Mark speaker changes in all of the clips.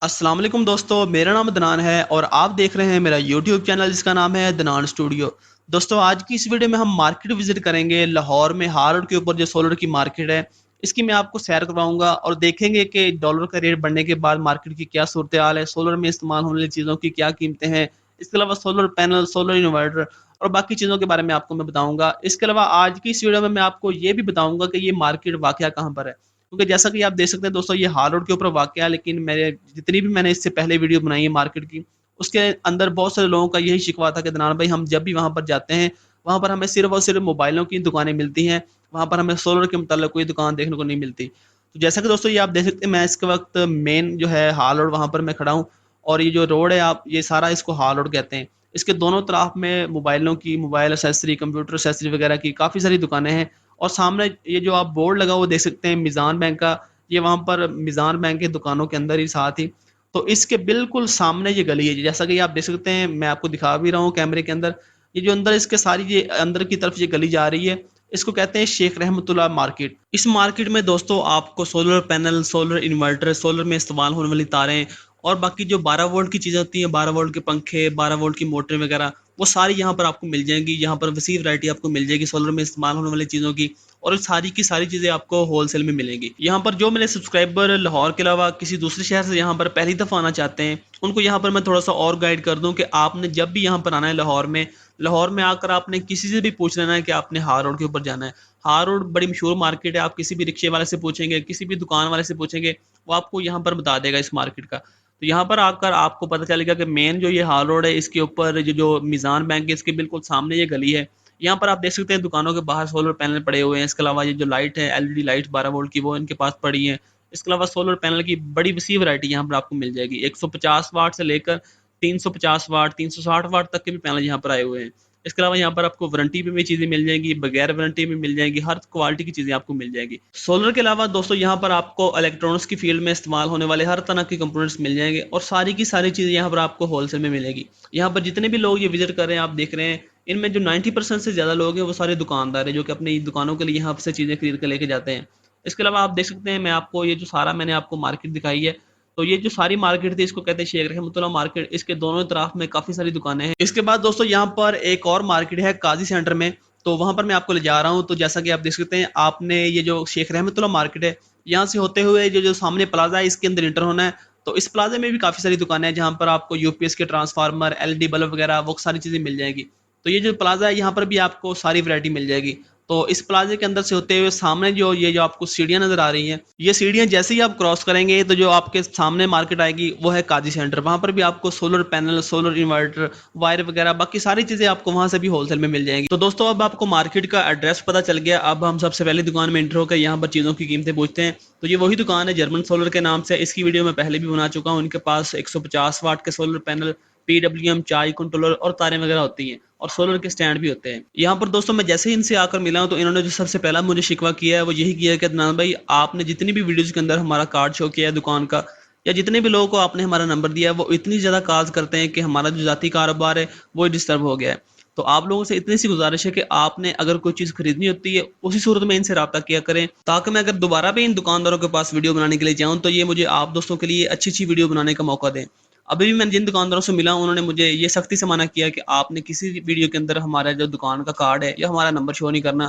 Speaker 1: अस्सलाम वालेकुम दोस्तों, मेरा नाम दनान है और आप देख रहे हैं मेरा यूट्यूब चैनल जिसका नाम है दनान स्टूडियो। दोस्तों आज की इस वीडियो में हम मार्केट विजिट करेंगे लाहौर में हार रोड के ऊपर जो सोलर की मार्केट है। इसकी मैं आपको सैर करवाऊंगा और देखेंगे कि डॉलर का रेट बढ़ने के बाद मार्केट की क्या सूरत हाल है, सोलर में इस्तेमाल होने वाली चीज़ों की क्या कीमतें हैं, इसके अलावा सोलर पैनल, सोलर इन्वर्टर और बाकी चीज़ों के बारे में आपको मैं बताऊंगा। इसके अलावा आज की इस वीडियो में मैं आपको ये भी बताऊंगा कि ये मार्केट वाकया कहाँ पर है, क्योंकि जैसा कि आप देख सकते हैं दोस्तों ये हाल रोड के ऊपर वाक़या है। लेकिन मेरे जितनी भी मैंने इससे पहले वीडियो बनाई है मार्केट की, उसके अंदर बहुत सारे लोगों का यही शिकवा था कि दनान भाई हम जब भी वहाँ पर जाते हैं, वहाँ पर हमें सिर्फ़ और सिर्फ़ मोबाइलों की दुकानें मिलती हैं, वहाँ पर हमें सोलर के मुताल्लिक़ कोई दुकान देखने को नहीं मिलती। तो जैसा कि दोस्तों ये आप देख सकते हैं मैं इस वक़्त मेन जो है हाल रोड वहाँ पर मैं खड़ा हूँ और ये जो रोड है आप ये सारा इसको हाल रोड कहते हैं। इसके दोनों तरफ में मोबाइलों की, मोबाइल एक्सेसरी, कंप्यूटर एक्सेसरी वग़ैरह की काफ़ी सारी दुकानें हैं और सामने ये जो आप बोर्ड लगा हुआ देख सकते हैं मीज़ान बैंक का, ये वहाँ पर मीज़ान बैंक की दुकानों के अंदर ही साथ ही। तो इसके बिल्कुल सामने ये गली है, जैसा कि आप देख सकते हैं, मैं आपको दिखा भी रहा हूँ कैमरे के अंदर। ये जो अंदर इसके सारी ये अंदर की तरफ ये गली जा रही है, इसको कहते हैं शेख रहमतुल्लाह मार्केट। इस मार्केट में दोस्तों आपको solar panel, solar inverter, solar में इस्तेमाल होने वाली तारें और बाकी जो 12 वोल्ट की चीज़ें होती हैं, 12 वोल्ट के पंखे, 12 वोल्ट की मोटरें वगैरह, वो सारी यहाँ पर आपको मिल जाएँगी। यहाँ पर वसीअ वैरायटी आपको मिल जाएगी सोलर में इस्तेमाल होने वाली चीज़ों की। और सारी की सारी चीज़ें आपको होलसेल में मिलेंगी। यहाँ पर जो मेरे सब्सक्राइबर लाहौर के अलावा किसी दूसरे शहर से यहाँ पर पहली दफ़ा आना चाहते हैं, उनको यहाँ पर मैं थोड़ा-सा और गाइड कर दूँ कि आपने जब भी यहाँ पर आना है लाहौर में आकर आपने किसी से भी पूछ लेना है कि आपने हार रोड के ऊपर जाना है। हार रोड बड़ी मशहूर मार्केट है, आप किसी भी रिक्शे वाले से पूछेंगे, किसी भी दुकान वाले से पूछेंगे, वो आपको यहाँ पर बता देगा इस मार्केट का। तो यहाँ पर आकर आपको पता चलेगा कि मेन जो ये हाल रोड है, इसके ऊपर जो मीज़ान बैंक है, इसके बिल्कुल सामने ये गली है। यहाँ पर आप देख सकते हैं दुकानों के बाहर सोलर पैनल पड़े हुए हैं। इसके अलावा ये जो लाइट है, एलईडी लाइट 12 वोल्ट की, वो इनके पास पड़ी है। इसके अलावा सोलर पैनल की बड़ी वसीअ वैरायटी यहाँ पर आपको मिल जाएगी। 150 वाट से लेकर 350 वाट, 360 वाट तक के भी पैनल यहाँ पर आए हुए हैं। इसके अलावा यहाँ पर आपको वारंटी पे भी चीज़ें मिल जाएंगी, बगैर वारंटी में मिल जाएंगी, हर क्वालिटी की चीज़ें आपको मिल जाएंगी। सोलर के अलावा दोस्तों यहाँ पर आपको इलेक्ट्रॉनिक्स की फील्ड में इस्तेमाल होने वाले हर तरह के कंपोनेंट्स मिल जाएंगे और सारी की सारी चीज़ें यहाँ पर आपको होलसेल में मिलेगी। यहाँ पर जितने भी लोग ये विजिट कर रहे हैं, आप देख रहे हैं, इनमें जो 90% से ज़्यादा लोग हैं वो सारे दुकानदार हैं जो कि अपनी दुकानों के लिए यहाँ से चीज़ें खरीद कर लेके जाते हैं। इसके अलावा आप देख सकते हैं मैं आपको ये जो सारा मैंने आपको मार्केट दिखाई है, तो ये जो सारी मार्केट थी इसको कहते हैं शेख रहमतुल्लाह मार्केट। इसके दोनों तरफ में काफ़ी सारी दुकानें हैं। इसके बाद दोस्तों यहाँ पर एक और मार्केट है काजी सेंटर में, तो वहाँ पर मैं आपको ले जा रहा हूँ। तो जैसा कि आप देख सकते हैं, आपने ये जो शेख रहमतुल्लाह मार्केट है, यहाँ से होते हुए जो जो सामने प्लाजा है इसके अंदर इंटर होना है। तो इस प्लाजे में भी काफ़ी सारी दुकानें हैं जहाँ पर आपको यूपीएस के ट्रांसफार्मर, एलईडी बल्ब वगैरह वो सारी चीज़ें मिल जाएगी। तो ये जो प्लाजा है यहाँ पर भी आपको सारी वैरायटी मिल जाएगी। तो इस प्लाजे के अंदर से होते हुए सामने जो ये जो आपको सीढ़ियाँ नज़र आ रही हैं, ये सीढ़ियाँ जैसे ही आप क्रॉस करेंगे तो जो आपके सामने मार्केट आएगी वो है काजी सेंटर। वहाँ पर भी आपको solar panel, solar inverter, wire वगैरह बाकी सारी चीज़ें आपको वहाँ से भी होलसेल में मिल जाएंगी। तो दोस्तों अब आपको मार्केट का एड्रेस पता चल गया। अब हम सबसे पहले दुकान में एंटर होकर यहाँ पर चीज़ों की कीमतें पूछते हैं। तो ये वही दुकान है जर्मन सोलर के नाम से। इसकी वीडियो मैं पहले भी बना चुका हूँ। उनके पास 150 वाट के solar panel, PWM, charge controller और तारें वगैरह होती हैं और सोलर के स्टैंड भी होते हैं। यहाँ पर दोस्तों मैं जैसे ही इनसे आकर मिला हूँ तो इन्होंने जो सबसे पहला मुझे शिकवा किया है वो यही किया है कि अदनान भाई आपने जितनी भी वीडियोज़ के अंदर हमारा कार्ड शो किया है दुकान का, या जितने भी लोगों को आपने हमारा नंबर दिया है, वो इतनी ज़्यादा कॉल्स करते हैं कि हमारा जो ज़ाती कारोबार है वो डिस्टर्ब हो गया है। तो आप लोगों से इतनी सी गुजारिश है कि आपने अगर कोई चीज़ खरीदनी होती है उसी सूरत में इनसे रब्ता किया करें, ताकि मैं अगर दोबारा भी इन दुकानदारों के पास वीडियो बनाने के लिए जाऊँ तो ये मुझे आप दोस्तों के लिए अच्छी अच्छी वीडियो बनाने का मौका दें। अभी भी मैं जिन दुकानदारों से मिला हूं, उन्होंने मुझे ये सख्ती से मना किया कि आपने किसी भी वीडियो के अंदर हमारा जो दुकान का कार्ड है या हमारा नंबर शो नहीं करना।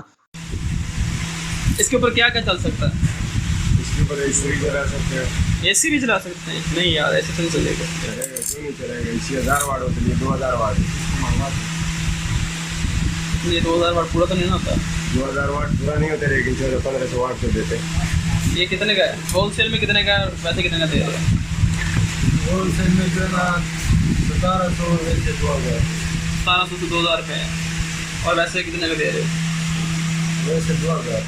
Speaker 1: इसके ऊपर क्या क्या चल सकता है?
Speaker 2: इसके ऊपर एसी भी चला सकते हैं।
Speaker 1: एसी भी चला सकते हैं? नहीं यार, ऐसे तो नहीं चलेगा।
Speaker 2: चलेगा, क्यों नहीं चलेगा? इसी 1000 वाट होती है, 2000 वाट।
Speaker 1: ये 2000 वाट पूरा तो नहीं होता।
Speaker 2: 2000 वाट पूरा नहीं होता, लेकिन 1500 वाट तो देते।
Speaker 1: ये कितने का है? होलसेल में कितने का, वैसे कितने का दे रहे हैं?
Speaker 2: होलसेल में जो है ना 1700 से 2000।
Speaker 1: 1700 से 2000 रुपये है। और वैसे कितने का दे रहे हो?
Speaker 2: वैसे 2000।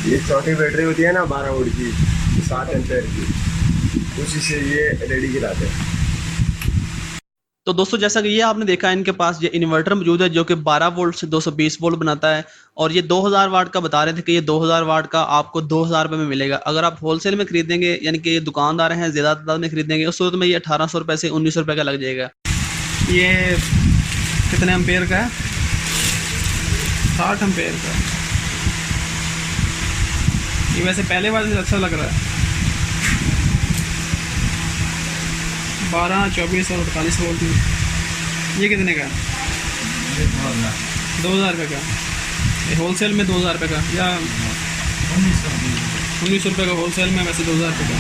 Speaker 2: ये छोटी बैटरी होती है ना 12 वोल्ट की, 7 एम्पेयर की, उसी से ये एलईडी गिराते हैं।
Speaker 1: तो दोस्तों जैसा कि ये आपने देखा है, इनके पास ये इन्वर्टर मौजूद है जो कि 12 वोल्ट से 220 वोल्ट बनाता है और ये 2000 वाट का बता रहे थे कि ये 2000 वाट का आपको 2000 रुपये में मिलेगा। अगर आप होलसेल में खरीदेंगे, यानी कि ये दुकानदार हैं ज़्यादा तादाद में खरीदेंगे, उस सूरत में ये 1800 रुपये से 1900 रुपये का लग जाएगा। ये कितने एम्पेयर का है? 60 एम्पेयर का। ये वैसे पहले वाले से अच्छा लग रहा है। 12, 24 और 48 वोल्ट में। ये कितने का? 2000 रुपये का। ये होलसेल में 2000 रुपये का या 19 रुपये का होलसेल में, वैसे 2000 रुपये का।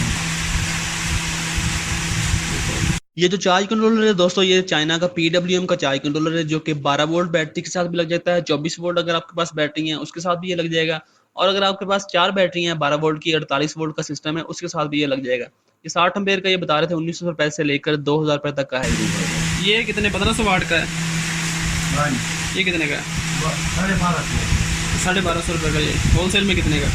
Speaker 1: ये जो चार्ज कंट्रोलर है दोस्तों, ये चाइना का PWM का चार्ज कंट्रोलर है, जो कि 12 वोल्ट बैटरी के साथ भी लग जाता है। 24 वोल्ट अगर आपके पास बैटरी है उसके साथ भी ये लग जाएगा, और अगर आपके पास 4 बैटरी हैं 12 वोल्ट की, 48 वोल्ट का सिस्टम है, उसके साथ भी ये लग जाएगा। ये 60 एम्पेयर का ये बता रहे थे 1900 रुपये से लेकर 2000 रुपये तक का है। ये कितने 1500 वाट का है? ये कितने का है? 1250 रुपये का। ये होलसेल में कितने का?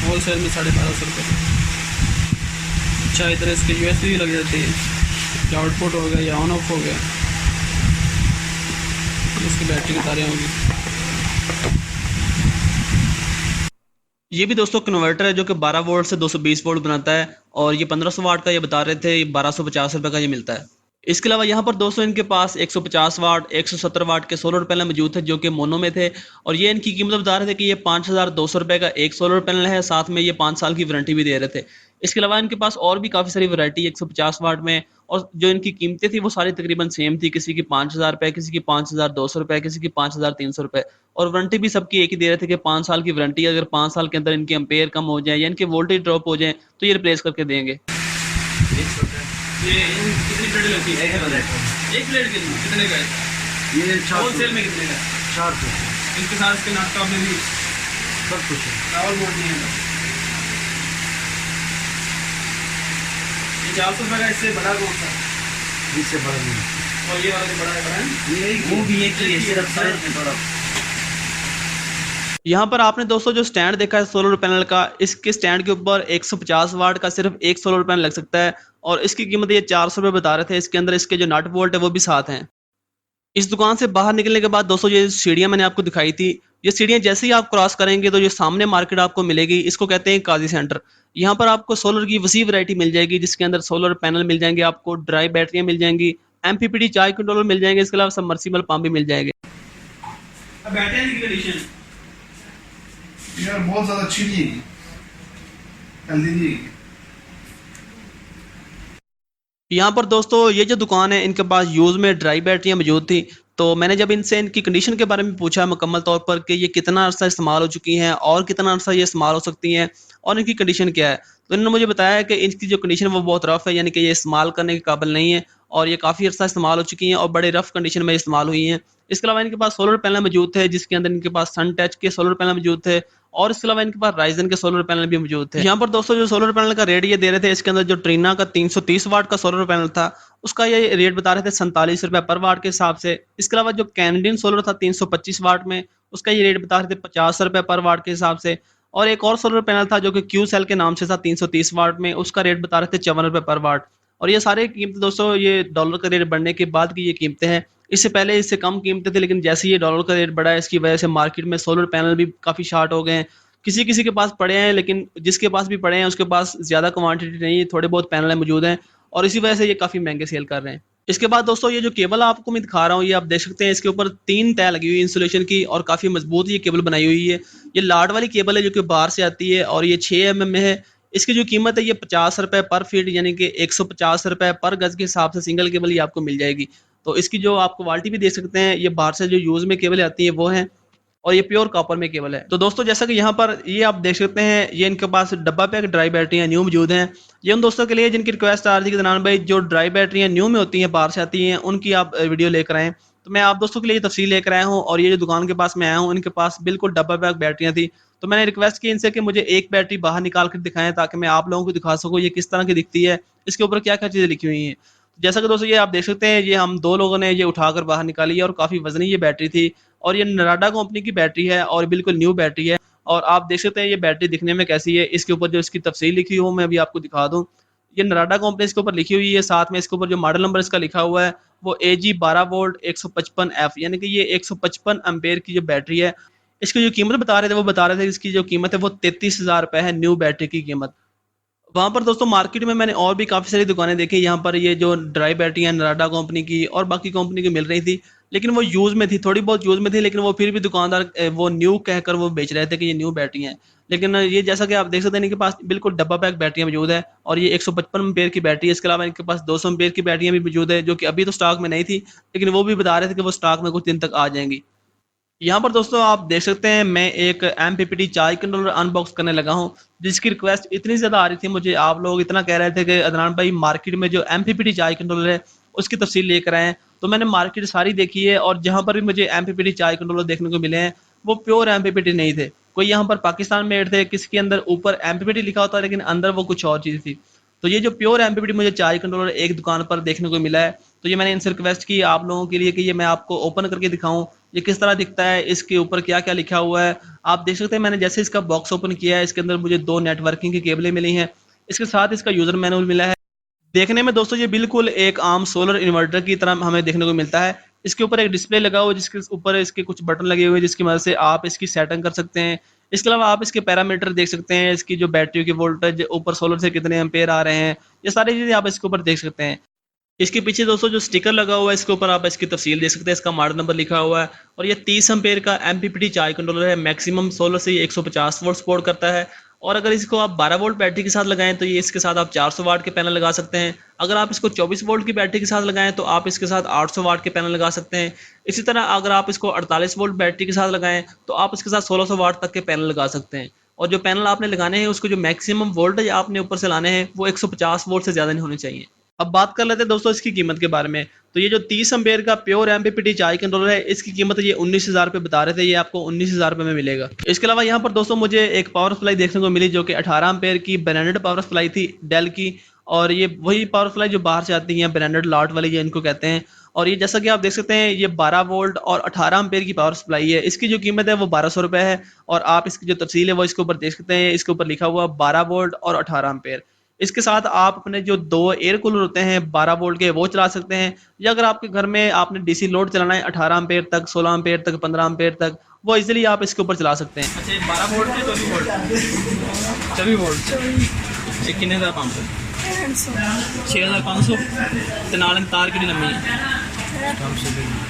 Speaker 1: होलसेल में 1250 रुपये का। अच्छा, इधर इसके USB भी लग जाती है, या आउटपुट हो गया या ऑन ऑफ हो गया, इसकी बैटरी की तारें होंगी। ये भी दोस्तों कन्वर्टर है जो कि 12 वोल्ट से 220 वोल्ट बनाता है, और ये 1500 वाट का ये बता रहे थे, 1250 रुपये का ये मिलता है। इसके अलावा यहाँ पर दोस्तों इनके पास 150 वाट 170 वाट के सोलर पैनल मौजूद थे, जो कि मोनो में थे, और ये इनकी कीमत बता रहे थे कि ये 5200 रुपये का एक सोलर पैनल है, साथ में ये 5 साल की वारंटी भी दे रहे थे। इसके अलावा इनके पास और भी काफ़ी सारी वैरायटी 150 वाट में, और जो इनकी कीमतें थी वो सारी तकरीबन सेम थी, किसी की 5000 रुपये, किसी की 5200 रुपये, किसी की 5300 रुपये, और वारंटी भी सबकी एक ही दे रहे थे कि 5 साल की वारंटी। अगर 5 साल के अंदर इनके एम्पेयर कम हो जाए या इनके वोल्टेज ड्रॉप हो जाए तो ये रिप्लेस करके देंगे। ये कितनी प्लेट लगती है? एक प्लेट कितने का है?
Speaker 2: ये
Speaker 1: होलसेल में कितने का?
Speaker 2: 400।
Speaker 1: इसके साथ इसके नाश्ता में भी
Speaker 2: सब कुछ है।
Speaker 1: चावल बोर्ड नहीं है। ये 400 रुपये का। इससे बड़ा कौन सा?
Speaker 2: इससे बड़ा नहीं।
Speaker 1: और ये वाला भी बड़ा है?
Speaker 2: ये वो भी एक ही है, सिर्फ साइज में थोड़ा।
Speaker 1: यहाँ पर आपने दोस्तों जो स्टैंड देखा है सोलर पैनल का, इसके स्टैंड के ऊपर 150 वाट का सिर्फ एक सोलर पैनल लग सकता है, और इसकी कीमत ये 400 रुपये बता रहे थे। इसके अंदर इसके जो नट बोल्ट है वो भी साथ हैं। इस दुकान से बाहर निकलने के बाद दोस्तों ये सीढ़ियाँ मैंने आपको दिखाई थी, ये सीढ़ियाँ जैसे ही आप क्रॉस करेंगे तो जो सामने मार्केट आपको मिलेगी, इसको कहते हैं काजी सेंटर। यहाँ पर आपको सोलर की वसी वैरायटी मिल जाएगी, जिसके अंदर सोलर पैनल मिल जाएंगे, आपको ड्राई बैटरियाँ मिल जाएंगी, MPPT चार्ज कंट्रोलर मिल जाएंगे, इसके अलावा सबमर्सिबल पंप भी मिल जाएंगे। बैटरी की कंडीशन
Speaker 3: यार बहुत ज़्यादा अच्छी नहीं है, हेल्दी नहीं है।
Speaker 1: यहाँ पर दोस्तों ये जो दुकान है, इनके पास यूज़ में ड्राई बैटरियाँ मौजूद थी, तो मैंने जब इनसे इनकी कंडीशन के बारे में पूछा मुकम्मल तौर पर कि ये कितना अर्सा इस्तेमाल हो चुकी हैं और कितना अर्सा ये इस्तेमाल हो सकती हैं और इनकी कंडीशन क्या है, तो इन्होंने मुझे बताया कि इनकी जो कंडीशन है वो बहुत रफ़ है, यानी कि ये इस्तेमाल करने के काबिल नहीं है, और ये काफ़ी अर्सा इस्तेमाल हो चुकी हैं और बड़े रफ़ कंडीशन में इस्तेमाल हुई हैं। इसके अलावा इनके पास सोलर पैनल मौजूद थे, जिसके अंदर इनके पास सन टच के सोलर पैनल मौजूद थे, और इसके अलावा इनके पास राइजन के सोलर पैनल भी मौजूद थे। यहाँ पर दोस्तों जो सोलर पैनल का रेट ये दे रहे थे, इसके अंदर जो ट्रीना का 330 वाट का सोलर पैनल था उसका ये रेट बता रहे थे 47 रुपये पर वाट के हिसाब से। इसके अलावा जो कैनेडियन सोलर था 325 वाट में, उसका ये रेट बता रहे थे 50 रुपये पर वाट के हिसाब से। और एक और सोलर पैनल था जो कि क्यू सेल के नाम से था 330 वाट में, उसका रेट बता रहे थे 54 रुपये पर वाट। और ये सारे कीमतें दोस्तों ये डॉलर का रेट बढ़ने के बाद की ये कीमतें हैं, इससे पहले इससे कम कीमतें थी, लेकिन जैसे ये डॉलर का रेट बढ़ा है इसकी वजह से मार्केट में सोलर पैनल भी काफ़ी शार्ट हो गए हैं। किसी किसी के पास पड़े हैं, लेकिन जिसके पास भी पड़े हैं उसके पास ज़्यादा क्वांटिटी नहीं है, थोड़े बहुत पैनल मौजूद हैं, और इसी वजह से ये काफ़ी महंगे सेल कर रहे हैं। इसके बाद दोस्तों ये जो केबल आपको मैं दिखा रहा हूँ, ये आप देख सकते हैं, इसके ऊपर 3 तय लगी हुई है इंसुलेशन की, और काफ़ी मजबूत ये केबल बनाई हुई है। ये लाट वाली केबल है जो कि बाहर से आती है, और ये 6 mm में है। इसकी जो कीमत है ये 50 रुपये पर फीट, यानी कि 150 रुपये पर गज के हिसाब से सिंगल केबल ये आपको मिल जाएगी। तो इसकी जो आप क्वालिटी भी देख सकते हैं, ये बाहर से जो यूज़ में केबल आती है वो है, और ये प्योर कॉपर में केबल है। तो दोस्तों जैसा कि यहाँ पर ये आप देख सकते हैं, ये इनके पास डब्बा पैक ड्राई बैटरियाँ न्यू मौजूद हैं। ये उन दोस्तों के लिए जिनकी रिक्वेस्ट आ रही थी कि दनान भाई जो ड्राई बैटरियाँ न्यू में होती हैं, बाहर से आती हैं, उनकी आप वीडियो लेकर आएँ। तो मैं आप दोस्तों के लिए तफसील लेकर आया हूँ, और ये जो दुकान के पास मैं आया हूँ, इनके पास बिल्कुल डब्बा पैक बैटरियाँ थी। तो मैंने रिक्वेस्ट की इनसे कि मुझे एक बैटरी बाहर निकाल कर दिखाएं, ताकि मैं आप लोगों को दिखा सकूँ ये किस तरह की दिखती है, इसके ऊपर क्या क्या चीज़ें लिखी हुई हैं। जैसा कि दोस्तों ये आप देख सकते हैं, ये हम 2 लोगों ने ये उठाकर बाहर निकाली है, और काफ़ी वजनी ये बैटरी थी, और ये नराडा कंपनी की बैटरी है, और बिल्कुल न्यू बैटरी है। और आप देख सकते हैं ये बैटरी दिखने में कैसी है, इसके ऊपर जो इसकी तफसील लिखी हो मैं अभी आपको दिखा दूँ। ये नराडा कंपनी इसके ऊपर लिखी हुई है, साथ में इसके ऊपर जो मॉडल नंबर इसका लिखा हुआ है वो AG 12 वोल्ट 155F, यानी कि ये 155 एम्पेयर की जो बैटरी है। इसकी जो कीमत बता रहे थे वो बता रहे थे इसकी जो कीमत है वो 33,000 रुपये है, न्यू बैटरी की कीमत। वहाँ पर दोस्तों मार्केट में मैंने और भी काफ़ी सारी दुकानें देखी, यहाँ पर ये जो ड्राई बैटरी है नराडा कंपनी की और बाकी कंपनी की मिल रही थी, लेकिन वो यूज़ में थी, थोड़ी बहुत यूज़ में थी, लेकिन वो फिर भी दुकानदार वो न्यू कहकर वो बेच रहे थे कि ये न्यू बैटरी हैं। लेकिन ये जैसा कि आप देख सकते हैं इनके पास बिल्कुल डब्बा पैक बैटरियाँ मौजूद है और ये 155 एम्पेयर की बैटरी है। इसके अलावा इनके पास 200 एम्पेयर की बैटरियाँ भी मौजूद है, जो कि अभी तो स्टॉक में नहीं थी, लेकिन वो भी बता रहे थे कि वो स्टॉक में कुछ दिन तक आ जाएँगी। यहाँ पर दोस्तों आप देख सकते हैं मैं एक MPPT चार्ज कंट्रोलर अनबॉक्स करने लगा हूँ, जिसकी रिक्वेस्ट इतनी ज़्यादा आ रही थी मुझे, आप लोग इतना कह रहे थे कि अदनान भाई मार्केट में जो MPPT चार्ज कंट्रोलर है उसकी तफसील लेकर आएँ। तो मैंने मार्केट सारी देखी है और जहाँ पर भी मुझे MPPT चार्ज कंट्रोलर देखने को मिले हैं वो प्योर MPPT नहीं थे। कोई यहाँ पर पाकिस्तान मेड थे, किसी के अंदर ऊपर MPPT लिखा होता है लेकिन अंदर वो कुछ और चीज़ थी। तो ये जो प्योर MPPT मुझे चार्ज कंट्रोलर एक दुकान पर देखने को मिला है, तो ये मैंने इनसे रिक्वेस्ट की आप लोगों के लिए कि ये मैं आपको ओपन करके दिखाऊं ये किस तरह दिखता है, इसके ऊपर क्या क्या लिखा हुआ है। आप देख सकते हैं मैंने जैसे इसका बॉक्स ओपन किया है, इसके अंदर मुझे 2 नेटवर्किंग की केबलें मिली हैं, इसके साथ इसका यूज़र मैनुअल मिला है। देखने में दोस्तों ये बिल्कुल एक आम सोलर इन्वर्टर की तरह हमें देखने को मिलता है। इसके ऊपर एक डिस्प्ले लगा हुआ है जिसके ऊपर इसके कुछ बटन लगे हुए हैं जिसकी मदद से आप इसकी सेटिंग कर सकते हैं। इसके अलावा आप इसके पैरामीटर देख सकते हैं, इसकी जो बैटरी की वोल्टेज ऊपर सोलर से कितने एम्पेयर आ रहे हैं, ये सारी चीज़ें आप इसके ऊपर देख सकते हैं। इसके पीछे दोस्तों जो स्टिकर लगा हुआ है इसके ऊपर आप इसकी तफसील देख सकते हैं, इसका मॉडल नंबर लिखा हुआ है और ये 30 एम्पेयर का MPPT चार्ज कंट्रोलर है। मैक्सिमम सोलर से ये 150 वोल्ट सपोर्ट करता है और अगर इसको आप 12 वोल्ट बैटरी के साथ लगाएं तो ये इसके साथ आप 400 वाट के पैनल लगा सकते हैं। अगर आप इसको 24 वोल्ट की बैटरी के साथ लगाएं तो आप इसके साथ 800 वाट के पैनल लगा सकते हैं। इसी तरह अगर आप इसको 48 वोल्ट बैटरी के साथ लगाएं तो आप इसके साथ 1600 वाट तक के पैनल लगा सकते हैं। और जो पैनल आपने लगाने हैं उसको जो मैक्सिमम वोल्टेज आपने ऊपर से लाने हैं वो 150 वोल्ट से ज़्यादा नहीं होने चाहिए। अब बात कर लेते हैं दोस्तों इसकी कीमत के बारे में। तो ये जो 30 एम्पेयर का प्योर MPPT चार्ज कंट्रोलर है इसकी कीमत ये 19,000 रुपये बता रहे थे, ये आपको 19,000 रुपये में मिलेगा। इसके अलावा यहाँ पर दोस्तों मुझे एक पावर सप्लाई देखने को मिली जो कि 18 एम्पेयर की ब्रांडेड पावर सप्लाई थी डेल की, और ये वही पावर सप्लाई जो बाहर से आती हैं ब्रांडेड लॉट वाली ये इनको कहते हैं। और ये जैसा कि आप देख सकते हैं ये 12 वोल्ट और 18 एम्पेयर की पावर सप्लाई है। इसकी जो कीमत है वो 1200 रुपये है और आप इसकी जो तफसील है वो इसके ऊपर देख सकते हैं। इसके ऊपर लिखा हुआ 12 वोल्ट और 18 एम्पेयर। इसके साथ आप अपने जो 2 एयर कूलर होते हैं 12 वोल्ट के वो चला सकते हैं, या अगर आपके घर में आपने DC लोड चलाना है 18 एम्पेयर तक, 16 एम्पेयर तक, 15 एम्पेयर तक, वो इजीली आप इसके ऊपर चला सकते हैं। अच्छा 12 वोल्ट है 24 वोल्ट 24 वोल्ट ये कितने दा पंप है? 6500 ते नाल तार कितनी लंबी है?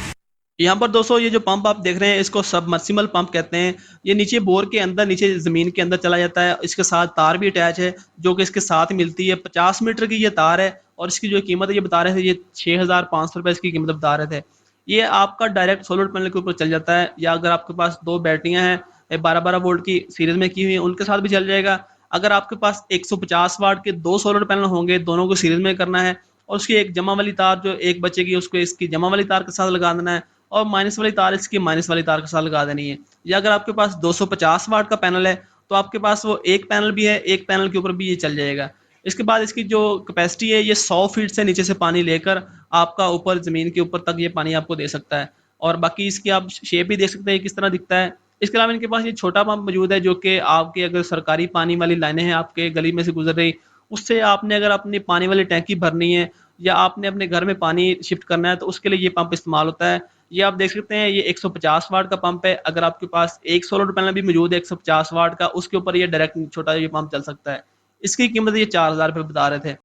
Speaker 1: यहाँ पर दोस्तों ये जो पंप आप देख रहे हैं इसको सबमर्सिबल पंप कहते हैं। ये नीचे बोर के अंदर, नीचे ज़मीन के अंदर चला जाता है। इसके साथ तार भी अटैच है जो कि इसके साथ मिलती है। 50 मीटर की ये तार है और इसकी जो कीमत है ये बता रहे थे ये 6,500 रुपये इसकी कीमत बता रहे थे। ये आपका डायरेक्ट सोलर पैनल के ऊपर चल जाता है, या अगर आपके पास 2 बैटरियाँ हैं 12-12 वोल्ट की सीरीज में की हुई हैं उनके साथ भी चल जाएगा। अगर आपके पास 150 वाट के 2 सोलर पैनल होंगे, दोनों को सीरीज में करना है और उसकी एक जमा वाली तार जो एक बचेगी उसको इसकी जमा वाली तार के साथ लगा देना है और माइनस वाली तार इसकी माइनस वाली तार के साथ लगा देनी है। या अगर आपके पास 250 वाट का पैनल है तो आपके पास वो एक पैनल भी है, एक पैनल के ऊपर भी ये चल जाएगा। इसके बाद इसकी जो कैपेसिटी है ये 100 फीट से नीचे से पानी लेकर आपका ऊपर ज़मीन के ऊपर तक ये पानी आपको दे सकता है। और बाकी इसकी आप शेप भी देख सकते हैं किस तरह दिखता है। इसके अलावा इनके पास ये छोटा पंप मौजूद है जो कि आपके अगर सरकारी पानी वाली लाइनें हैं आपके गली में से गुजर रही, उससे आपने अगर अपनी पानी वाली टैंकी भरनी है या आपने अपने घर में पानी शिफ्ट करना है तो उसके लिए ये पंप इस्तेमाल होता है। ये आप देख सकते हैं ये 150 वाट का पंप है। अगर आपके पास एक सोलर पैनल भी मौजूद है 150 वाट का, उसके ऊपर ये डायरेक्ट छोटा ये पंप चल सकता है। इसकी कीमत ये 4,000 रुपये बता रहे थे।